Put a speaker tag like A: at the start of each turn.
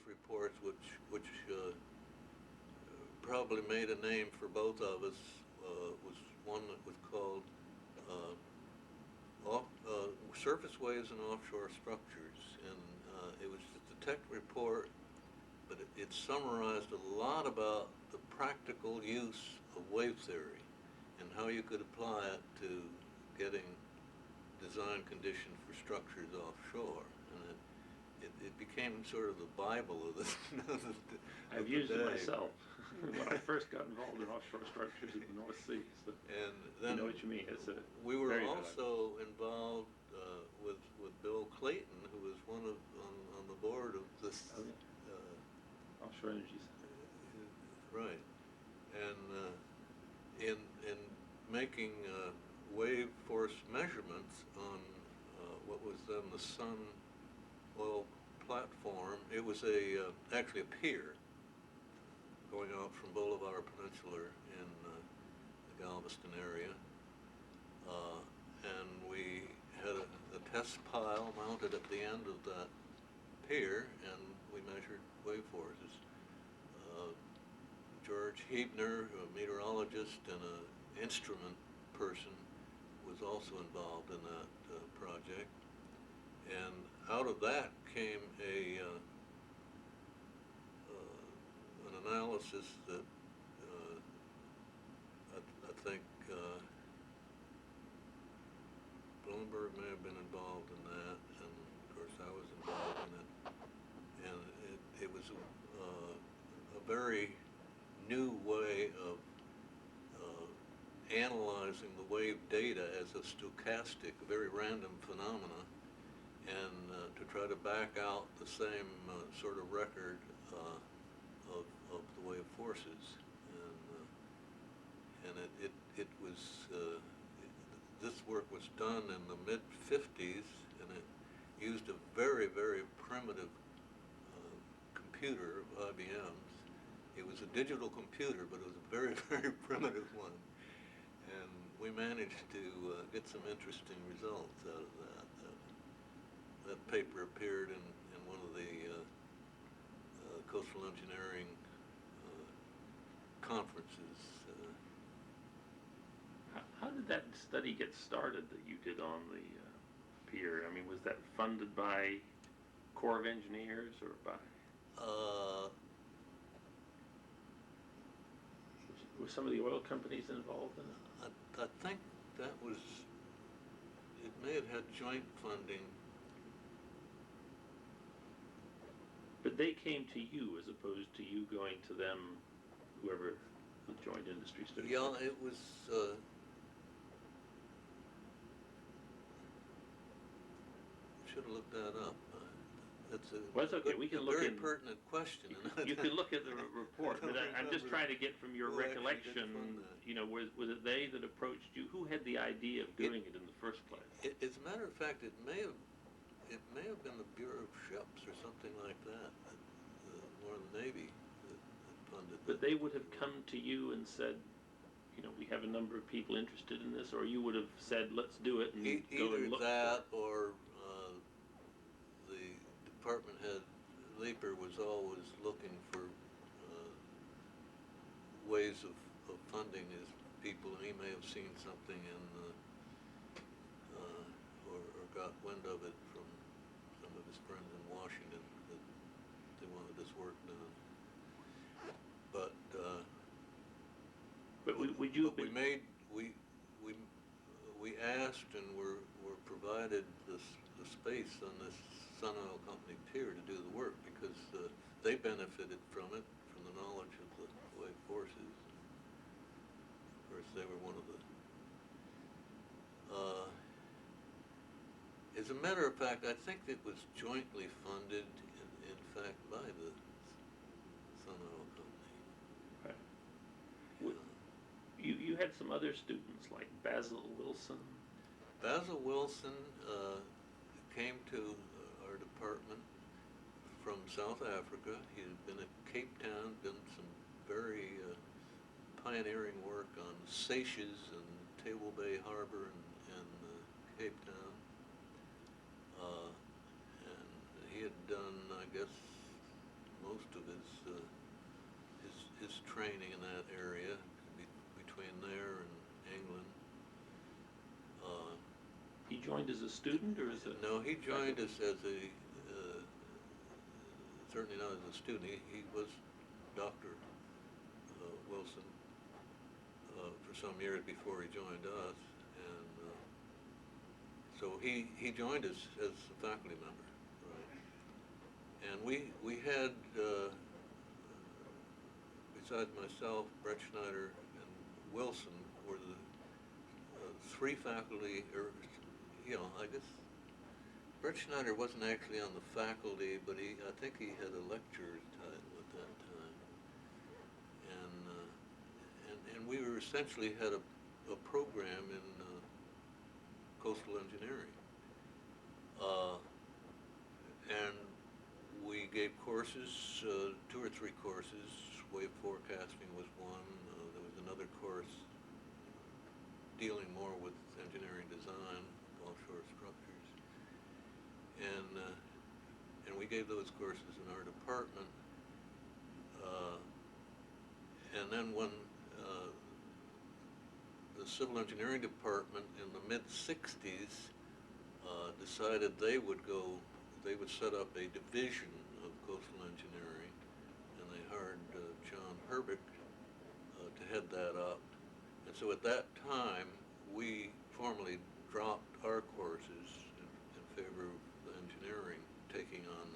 A: wave reports, which probably made a name for both of us, was one that was called uh, surface waves and offshore structures, and it was just a tech report, but it summarized a lot about the practical use of wave theory and how you could apply it to getting design conditions for structures offshore. And it became sort of the Bible of the
B: I've used it myself when I first got involved in offshore structures in the North Sea. So
A: And then
B: you know what you mean. It's a
A: we were
B: very
A: also involved with Bill Clayton, who was one of on the board of this.
B: Oh, yeah. Offshore Energy Center.
A: Right, and in making wave force measurements on what was then the Sun oil platform. It was actually a pier going out from Boulevard Peninsula in the Galveston area. And we had a test pile mounted at the end of that pier, and we measured wave forces. George Hebner, a meteorologist and an instrument person, was also involved in that project. And out of that came an analysis that I think Bloomberg may have been involved in that, and of course I was involved in it. And it was a very new way of analyzing the wave data as a stochastic, very random phenomena, and to try to back out the same sort of record of the wave forces. And it was, this work was done in the mid-50s, and it used a very, very primitive computer of IBM's. It was a digital computer, but it was a very, very primitive one. And we managed to get some interesting results out of that. That paper appeared in one of the coastal engineering conferences.
B: How did that study get started that you did on the pier? I mean, was that funded by Corps of Engineers or by? Were some of the oil companies involved in it?
A: I think that was, it may have had joint funding.
B: But they came to you as opposed to you going to them, whoever the joint industry study.
A: Yeah, it was. Should have looked that up. That's a
B: well, that's okay. We can look
A: very
B: in,
A: pertinent question.
B: You can look at the report, but I'm just trying to get from your recollection. You know, was it they that approached you? Who had the idea of doing it in the first place?
A: As a matter of fact, it may have been the Bureau of Ships or something like that, or the Navy that funded.
B: But they would have come to you and said, you know, we have a number of people interested in this, or you would have said, let's do it and go and look.
A: Either that or the department head, Leeper, was always looking for ways of funding his people, and he may have seen something or got wind of it from some of his friends in Washington that they wanted this work done. But we asked and were provided the space on this Sun Oil Company pier to do the work because they benefited from it, from the knowledge of the wave forces. Of course, they were one of the. As a matter of fact, I think it was jointly funded, in fact, by the Sun Oil Company.
B: Right. You had some other students like Basil Wilson.
A: Basil Wilson came to our department from South Africa. He had been at Cape Town, done some very pioneering work on seiches and Table Bay Harbor and Cape Town. And he had done, I guess, most of his training in that area, between there and England.
B: He joined as a student, or as a...
A: No, he joined us as a, certainly not as a student. He was Dr. Wilson for some years before he joined us, and so he joined us as a faculty member, right? And we had, besides myself, Brett Schneider and Wilson were the three faculty, or, I guess Brett Schneider wasn't actually on the faculty, but I think he had a lecturer title at that time. And we were essentially had a program in coastal engineering. And we gave courses, 2 or 3 courses. Wave forecasting was one. There was another course dealing more with engineering design, offshore structures. And we gave those courses in our department. And then when the civil engineering department in the mid-60s decided they would set up a division of coastal engineering, and they hired John Herbeck to head that up. And so at that time, we formally dropped our courses in favor of the engineering, taking on